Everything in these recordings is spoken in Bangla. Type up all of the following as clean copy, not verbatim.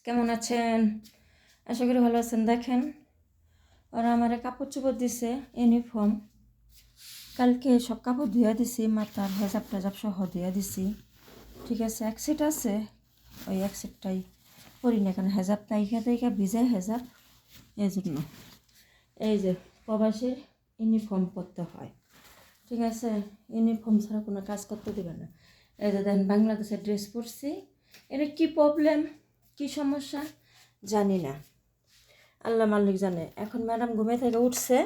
কেমন আছেন? আশা করি ভালো আছেন। দেখেন, ওরা আমার কাপড় চোপড় দিছে, ইউনিফর্ম। কালকে সব কাপড় ধুয়ে দিছি, মাথার হেজাব টেজাব সহ ধুয়ে দিছি। ঠিক আছে, এক সেট আছে, ওই এক সেটটাই পরি না, কারণ হেজাব তাইকা তাইকা ভিজে হেজাব, এই জন্য। এই যে প্রবাসীর ইউনিফর্ম পরতে হয়, ঠিক আছে? ইউনিফর্ম ছাড়া কোনো কাজ করতে দেবে না। এই যে দেখেন, বাংলাদেশের ড্রেস পরছি। এটা কী প্রবলেম, কী সমস্যা জানি না, আল্লাহ মালিক জানে। এখন ম্যাডাম ঘুমে থেকে উঠছে,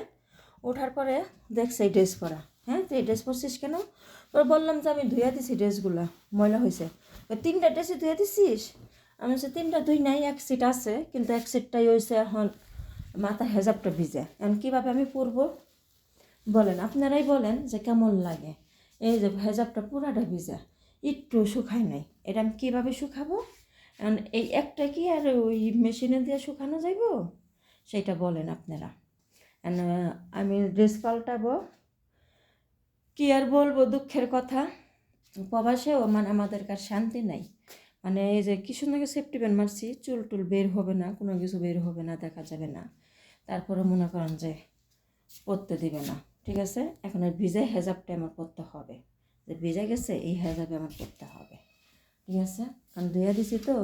ওঠার পরে দেখছে এই ড্রেস পরা। হ্যাঁ, তুই এই ড্রেস পরছিস কেন? তোর বললাম যে আমি ধুয়ে দিছি, ড্রেসগুলো ময়লা হয়েছে। 3টা ড্রেসই ধুয়ে দিছিস? আমি বলছি 3টা ধুই নাই, এক সিট আছে, কিন্তু এক সিটটাই হয়েছে এখন মাথা হেজাবটা ভিজে। এখন কীভাবে আমি পরবো বলেন, আপনারাই বলেন যে কেমন লাগে। এই যে হেজাবটা পুরাটা ভিজা, একটু শুকায় নাই, এটা আমি কীভাবে শুকাবো? এখন এই একটা কি আর ওই মেশিনে দিয়ে শুকানো যাইব? সেটা বলেন আপনারা। আমি ড্রেস পাল্টাবো, কী আর বলবো, দুঃখের কথা। প্রবাসেও মানে আমাদের কার শান্তি নাই। মানে এই যে কি সুন্দর সেফটি ব্যান্ড মারছি, চুল টুল বের হবে না, কোনো কিছু বের হবে না, দেখা যাবে না। তারপরে মনে করেন যে পরতে দিবে না, ঠিক আছে? এখন এই ভিজে হেজাবটা আমার পরতে হবে, যে ভিজে গেছে এই হেজাবে আমার পরতে হবে, ঠিক আছে? কারণ ধুয়ে দিছি তো,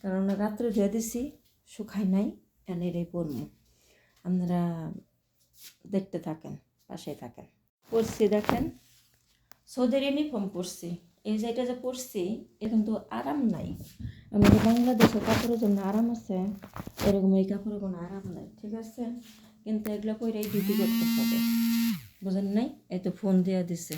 কারণ রাত্রে ধুয়ে দিছি, শুকাই নাই, এনের এই পরমু। আপনারা দেখতে থাকেন, পাশে থাকেন। পরছি দেখেন, সৌদের ইউনিফর্ম পরছি। এই যে এটা যে পরছি, এ কিন্তু আরাম নাই। আমাদের বাংলাদেশের কাপড়ের জন্য আরাম আছে, এরকম এই কাপড়ের কোনো আরাম নাই, ঠিক আছে? কিন্তু এগুলো পরেই ডিউটি করতে হবে, বুঝেন নাই? এই তো ফোন দেওয়া দিছে,